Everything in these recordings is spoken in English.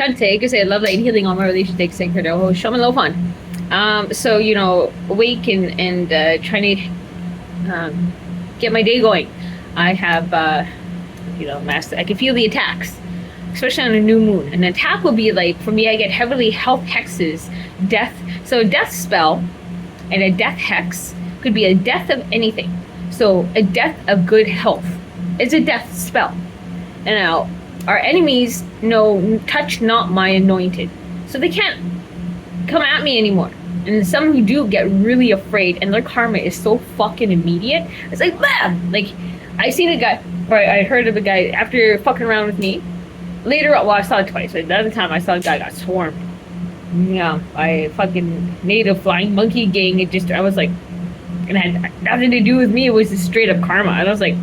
Tante, kasi love light healing on my relation takes secret AHO ShamanLittleFawn. So awake and trying to get my day going. I have master. I can feel the attacks, especially on a new moon. An attack will be like, for me, I get heavily health hexes, death. So a death spell and a death hex could be a death of anything. So a death of good health is a death spell. And now our enemies know, touch not my anointed. So they can't come at me anymore. And some who do get really afraid, and their karma is so fucking immediate. It's like, bam! Like, I seen a guy, or I heard of a guy, after fucking around with me, later, well, I saw it twice. But the other time I saw a guy got swarmed. Yeah, by fucking native flying monkey gang. I was like, it had nothing to do with me. It was just straight up karma. And I was like,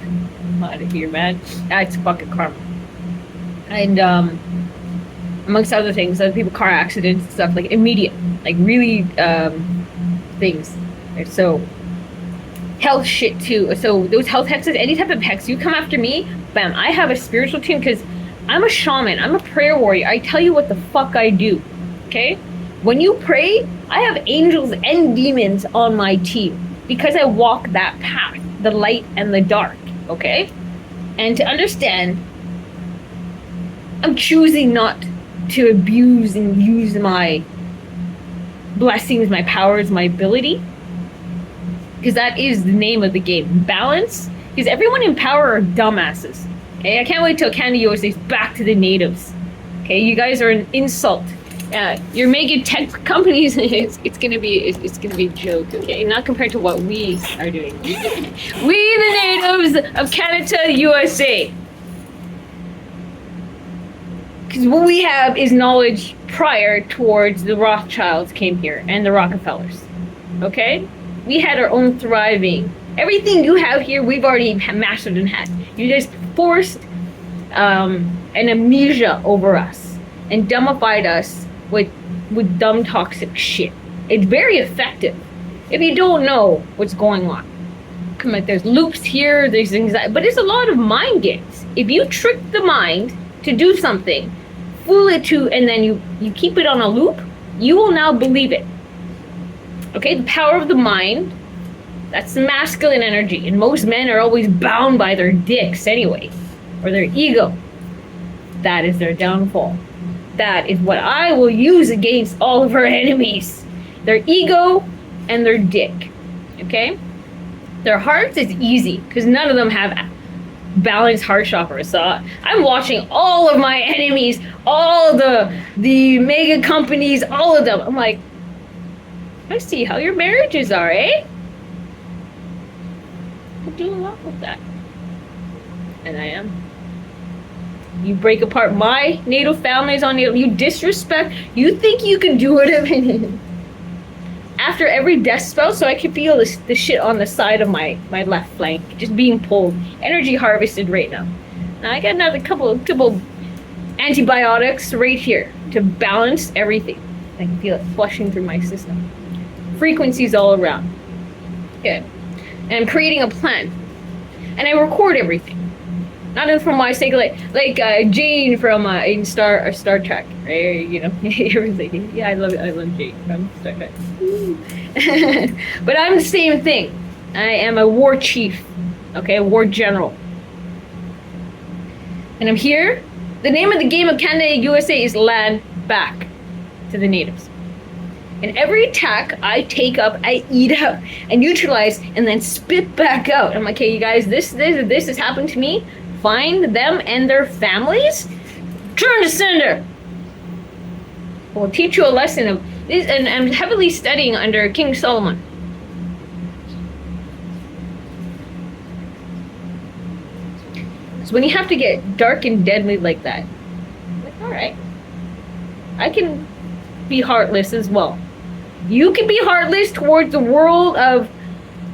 I'm out of here, man. That's fucking karma. And, amongst other things, other people, car accidents and stuff, like immediate, like really, things. So, health shit too. So those health hexes, any type of hex, you come after me, bam, I have a spiritual team because I'm a shaman, I'm a prayer warrior. I tell you what the fuck I do, okay? When you pray, I have angels and demons on my team because I walk that path, the light and the dark, okay? And to understand, I'm choosing not to abuse and use my blessings, my powers, my ability, because that is the name of the game. Balance, because everyone in power are dumbasses. Okay, I can't wait till Canada USA is back to the natives. Okay, you guys are an insult. Your mega tech companies, it's gonna be a joke. Okay, not compared to what we are doing. We the natives of Canada USA. Because what we have is knowledge prior towards the Rothschilds came here and the Rockefellers. Okay? We had our own thriving. Everything you have here, we've already mastered and had. You just forced an amnesia over us and dumbified us with dumb toxic shit. It's very effective if you don't know what's going on. Come on, there's loops here, there's anxiety, but it's a lot of mind games. If you trick the mind to do something, fool it to, and then you keep it on a loop, you will now believe it. Okay, the power of the mind, that's the masculine energy, and most men are always bound by their dicks anyway, or their ego. That is their downfall. That is what I will use against all of our enemies. Their ego and their dick, okay? Their hearts is easy, because none of them have balanced heart chakras. So I'm watching all of my enemies, all the mega companies, all of them. I'm like, I see how your marriages are, eh? I'm doing well with that. And I am. You break apart my natal families on natal. You disrespect. You think you can do whatever. After every death spell, so I can feel the shit on the side of my left flank just being pulled. Energy harvested right now. Now I got another couple antibiotics right here to balance everything. I can feel it flushing through my system. Frequencies all around. Okay. And I'm creating a plan. And I record everything. Not from my sake, like Jane from in Star Trek, right? You know, everything. Yeah, I love Jane from Star Trek. But I'm the same thing. I am a war chief, okay, a war general, and I'm here. The name of the game of Canada USA is land back to the natives. And every attack I take up, I eat up and neutralize, and then spit back out. I'm like, hey, you guys, this has happened to me. Find them and their families. Turn to sender. We'll teach you a lesson of this, and I'm heavily studying under King Solomon. So when you have to get dark and deadly like that, I'm like, all right, I can be heartless as well. You can be heartless towards the world of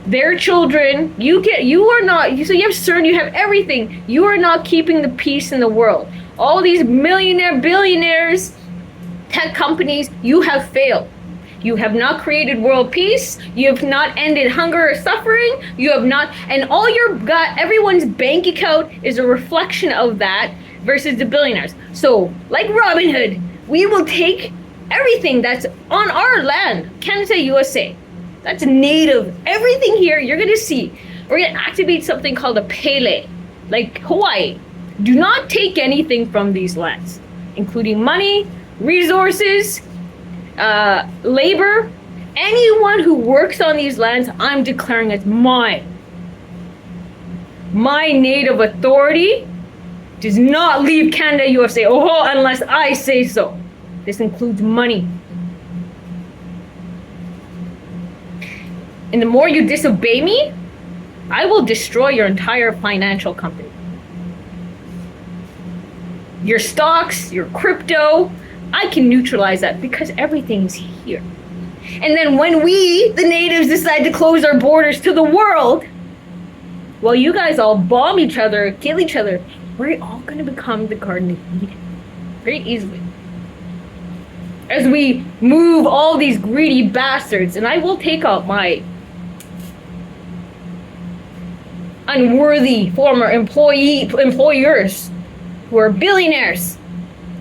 their children. You are not, so you have CERN, you have everything. You are not keeping the peace in the world. All these billionaires, tech companies, you have failed. You have not created world peace. You have not ended hunger or suffering. You have not, and all everyone's bank account is a reflection of that. versus the billionaires. So, like Robin Hood, we will take everything that's on our land, Canada, USA. That's native. Everything here you're gonna see. We're gonna activate something called a Pele, like Hawaii. Do not take anything from these lands, including money, resources, labor. Anyone who works on these lands, I'm declaring as mine. My native authority does not leave Canada, USA, oh, unless I say so. This includes money. And the more you disobey me, I will destroy your entire financial company. Your stocks, your crypto, I can neutralize that because everything's here. And then when we, the natives, decide to close our borders to the world, well, you guys all bomb each other, kill each other, we're all going to become the Garden of Eden very easily. As we move all these greedy bastards, and I will take out my unworthy former employers who are billionaires.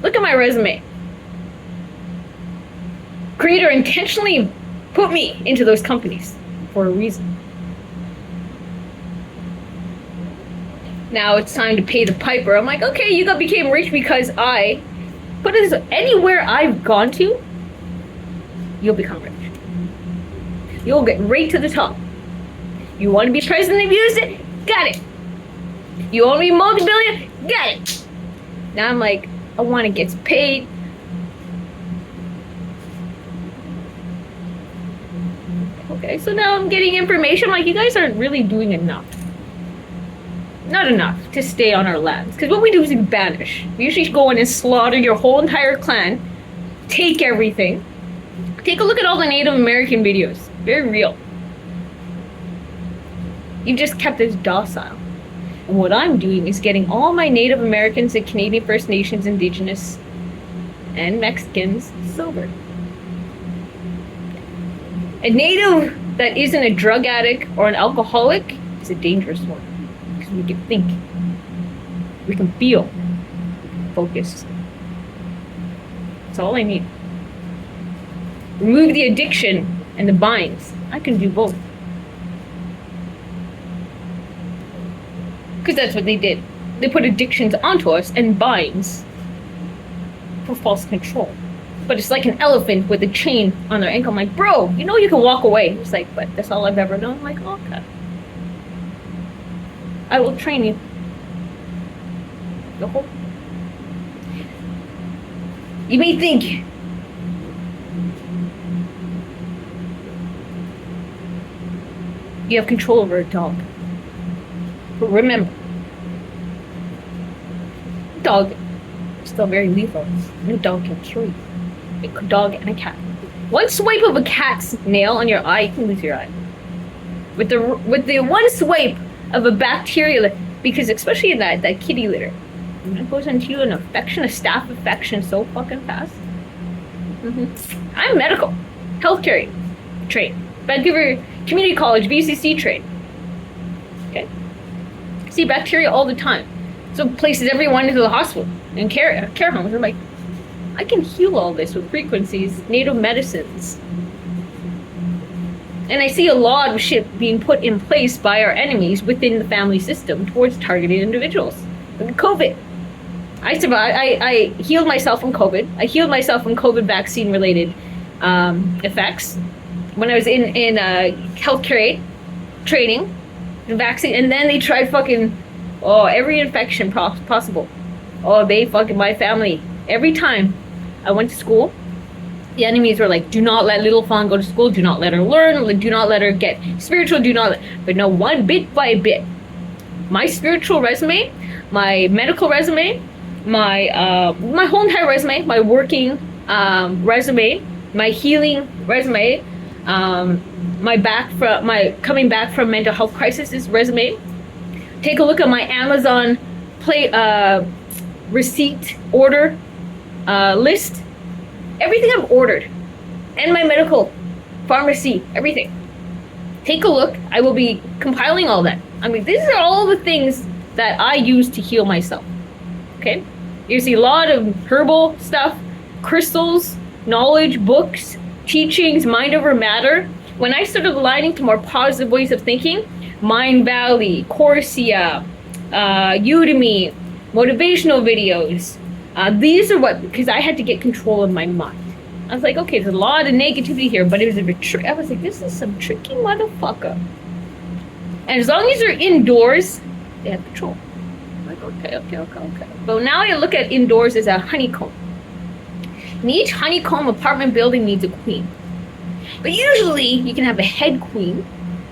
Look at my resume. Creator intentionally put me into those companies for a reason. Now it's time to pay the piper. I'm like, okay, you became rich because I put it this, anywhere I've gone to, you'll become rich. You'll get right to the top. You want to be president of USA? Got it. You want to be multi-billionaire? Got it. Now I'm like, I want to get paid. Okay, so now I'm getting information. I'm like, you guys aren't really doing enough. Not enough to stay on our lands. Because what we do is we banish. We usually go in and slaughter your whole entire clan. Take everything. Take a look at all the Native American videos. Very real. You just kept us docile. And what I'm doing is getting all my Native Americans and Canadian First Nations, Indigenous, and Mexicans sober. A Native that isn't a drug addict or an alcoholic is a dangerous one. Because we can think. We can feel. We can focus. That's all I need. Remove the addiction and the binds. I can do both. Because that's what they did. They put addictions onto us and binds for false control. But it's like an elephant with a chain on their ankle. I'm like, bro, you know you can walk away. It's like, but that's all I've ever known. I'm like, okay. I will train you. The whole. You may think you have control over a dog. But remember, dog is still very lethal. No dog can kill you. A dog and a cat. One swipe of a cat's nail on your eye, you can lose your eye. With the one swipe of a bacteria, because especially in that kitty litter, it goes into you an infection, a staph infection so fucking fast. I'm medical, healthcare trained, Vancouver Community College, BCC trained. Okay, see bacteria all the time. So places everyone into the hospital and care homes. I'm like, I can heal all this with frequencies, native medicines. And I see a lot of shit being put in place by our enemies within the family system towards targeted individuals. Look at COVID. I survived. I healed myself from COVID. I healed myself from COVID vaccine related effects when I was in healthcare training, vaccine, and then they tried fucking every infection possible. They fucking my family every time I went to school. The enemies were like, do not let little Fawn go to school. Do not let her learn. Do not let her get spiritual. But no, one bit by bit. My spiritual resume, my medical resume, my whole entire resume, my working resume, my healing resume, my coming back from mental health crisis resume. Take a look at my Amazon receipt order list. Everything I've ordered, and my medical, pharmacy, everything. Take a look. I will be compiling all that. I mean, these are all the things that I use to heal myself. Okay? You see a lot of herbal stuff, crystals, knowledge, books, teachings, mind over matter. When I started aligning to more positive ways of thinking, Mind Valley, Coursera, Udemy, motivational videos, these are what, because I had to get control of my mind. I was like, okay, there's a lot of negativity here, but it was a bit I was like, this is some tricky motherfucker. And as long as they're indoors, they have control. I'm like, okay. But now I look at indoors as a honeycomb. And each honeycomb apartment building needs a queen. But usually you can have a head queen,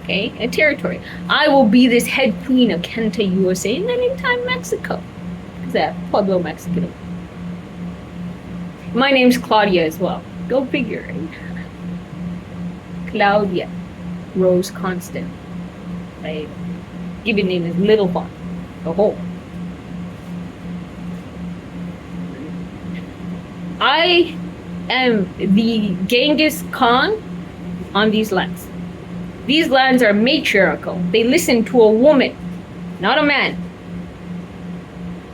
okay, a territory. I will be this head queen of Canada, USA, and then in time Mexico. Is that Pueblo, Mexico? My name's Claudia as well. Go figure. Claudia Rose Constant. My given name is Littlefawn. AHO. I am the Genghis Khan on these lands. These lands are matriarchal. They listen to a woman, not a man.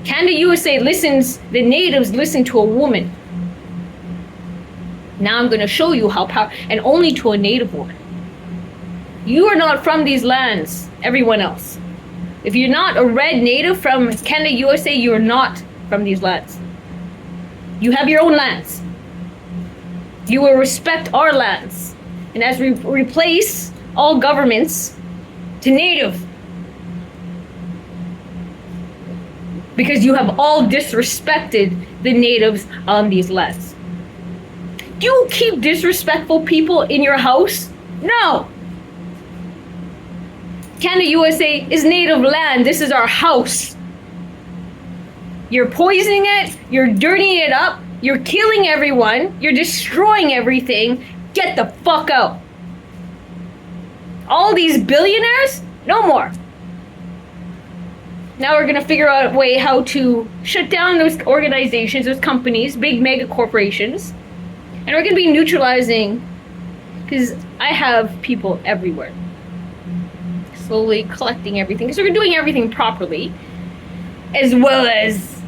Canada, USA the natives listen to a woman. Now I'm going to show you how powerful, and only to a native woman. You are not from these lands, everyone else. If you're not a red native from Canada, USA, you are not from these lands. You have your own lands. You will respect our lands. And as we replace all governments to native, because you have all disrespected the natives on these lands. Do you keep disrespectful people in your house? No. Canada, USA is native land. This is our house. You're poisoning it. You're dirtying it up. You're killing everyone. You're destroying everything. Get the fuck out. All these billionaires? No more. Now we're going to figure out a way how to shut down those organizations, those companies, big mega corporations. And we're going to be neutralizing, because I have people everywhere. Slowly collecting everything, because we're doing everything properly. As well as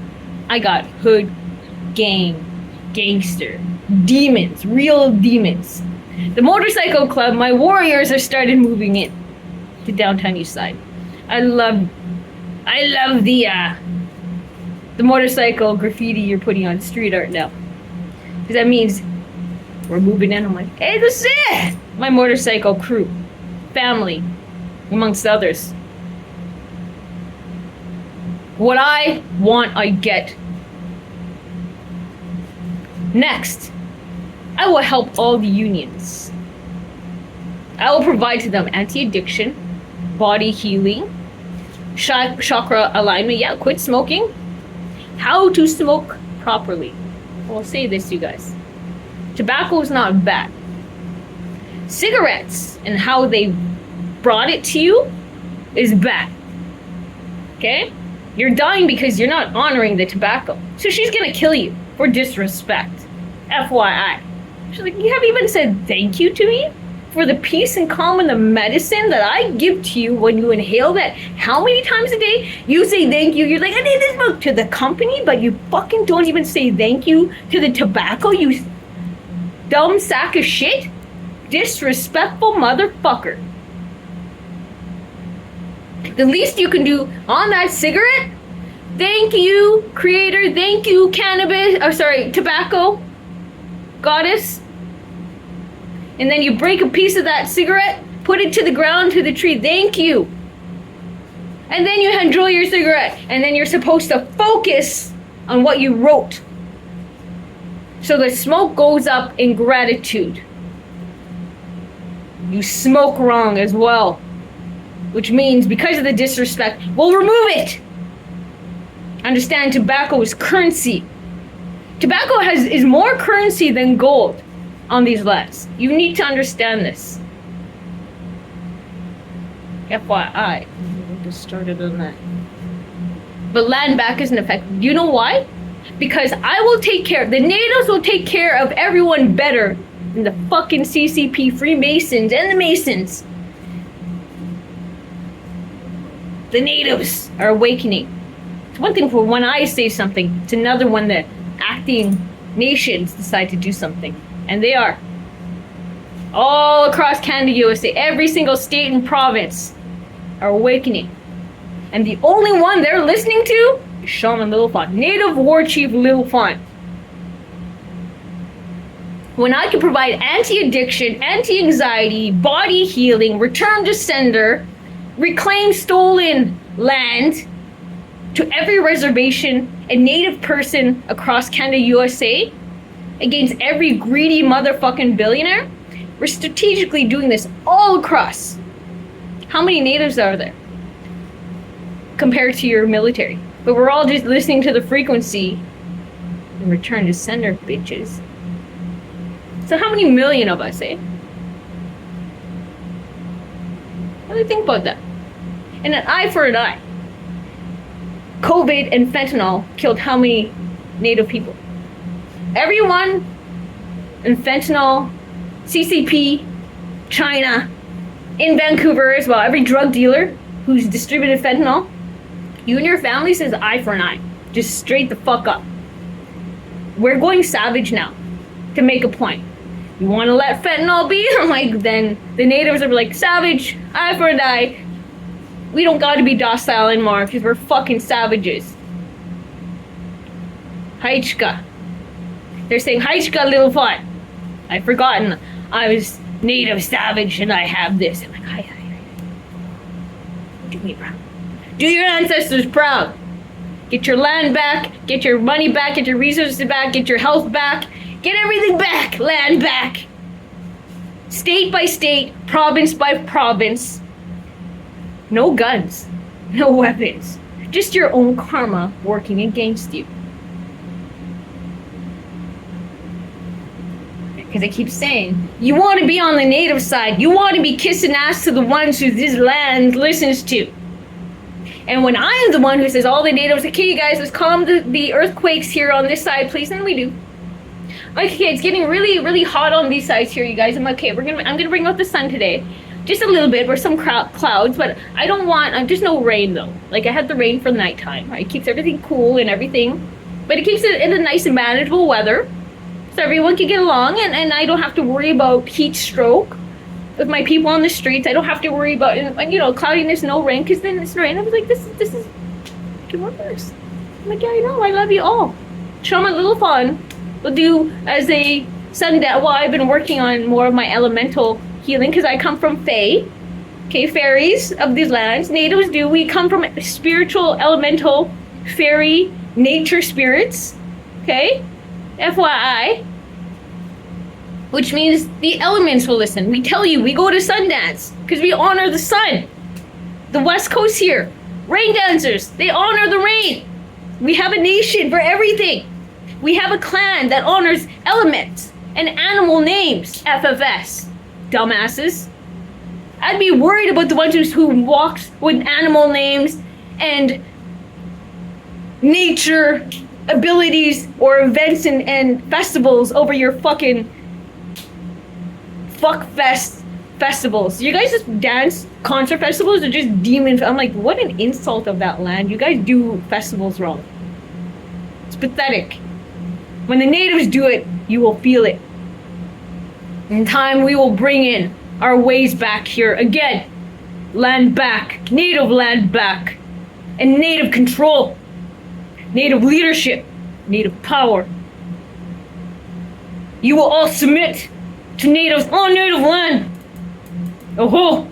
I got hood, gang, gangster, demons, real demons. The motorcycle club, my warriors have started moving in to downtown East Side. I love the motorcycle graffiti you're putting on street art now. Because that means we're moving in. I'm like, hey, this is it! My motorcycle crew, family, amongst others. What I want, I get. Next, I will help all the unions. I will provide to them anti-addiction, body healing, chakra alignment. Yeah, quit smoking. How to smoke properly. I'll say this, you guys. Tobacco is not bad. Cigarettes and how they brought it to you is bad. Okay? You're dying because you're not honoring the tobacco. So she's gonna kill you for disrespect. FYI. She's like, you haven't even said thank you to me for the peace and calm and the medicine that I give to you when you inhale that. How many times a day you say thank you? You're like, I need this smoke to the company, but you fucking don't even say thank you to the tobacco, you dumb sack of shit. Disrespectful motherfucker. The least you can do on that cigarette, thank you, creator, thank you, tobacco goddess. And then you break a piece of that cigarette, put it to the ground, to the tree, thank you. And then you enjoy your cigarette, and then you're supposed to focus on what you wrote. So the smoke goes up in gratitude. You smoke wrong as well, which means because of the disrespect, we'll remove it. Understand, tobacco is currency. Tobacco is more currency than gold on these lands. You need to understand this. FYI. Just started on that. But land back isn't effective. You know why? Because I will take care, the natives will take care of everyone better than the fucking CCP Freemasons and the Masons. The natives are awakening. It's one thing for when I say something. It's another when the acting nations decide to do something. And they are. All across Canada, USA, every single state and province are awakening. And the only one they're listening to is ShamanLittleFawn, Native War Chief LittleFawn. When I can provide anti-addiction, anti-anxiety, body healing, return to sender, reclaim stolen land to every reservation and native person across Canada, USA, against every greedy motherfucking billionaire, we're strategically doing this all across. How many natives are there compared to your military? But we're all just listening to the frequency and return to sender, bitches. So how many million of us, eh? What do you think about that? And an eye for an eye. COVID and fentanyl killed how many native people? Everyone in fentanyl, CCP, China, in Vancouver as well, every drug dealer who's distributed fentanyl, you and your family says eye for an eye. Just straight the fuck up. We're going savage now to make a point. You want to let fentanyl be? Like, then the natives are like, savage, eye for an eye. We don't got to be docile anymore because we're fucking savages. Haichka. They're saying, Haichka, LittleFawn. I've forgotten I was native savage and I have this. I'm like, hi. Do me proud. Do your ancestors proud. Get your land back, get your money back, get your resources back, get your health back, get everything back, land back. State by state, province by province. No guns, no weapons. Just your own karma working against you. Because I keep saying, you want to be on the native side. You want to be kissing ass to the ones who this land listens to. And when I am the one who says all the natives, okay, you guys, let's calm the earthquakes here on this side, please, and we do. Okay, it's getting really, really hot on these sides here, you guys. I'm okay. I'm gonna bring out the sun today, just a little bit. There's some clouds, but I don't want. There's no rain though. Like I had the rain for the nighttime. Right? It keeps everything cool and everything, but it keeps it in a nice and manageable weather, so everyone can get along, and I don't have to worry about heat stroke with my people on the streets. I don't have to worry about cloudiness, no rain, because then it's rain. I was like, this is worse. I'm like, yeah, I know. I love you all. ShamanLittleFawn will do as a sundown. Well, I've been working on more of my elemental healing because I come from Fae. Okay, fairies of these lands. Natives do. We come from spiritual, elemental, fairy, nature spirits. Okay? FYI. Which means the elements will listen. We tell you, we go to Sundance because we honor the sun. The West Coast here, rain dancers, they honor the rain. We have a nation for everything. We have a clan that honors elements and animal names. FFS. Dumbasses. I'd be worried about the ones who walks with animal names and nature abilities or events and festivals over your fucking fuckfest festivals. You guys just dance concert festivals are just demon. I'm like, what an insult of that land. You guys do festivals wrong. It's pathetic. When the natives do it, you will feel it. In time, we will bring in our ways back here again. Land back, native land back, and native control, native leadership, native power. You will all submit to natives on native land. AHO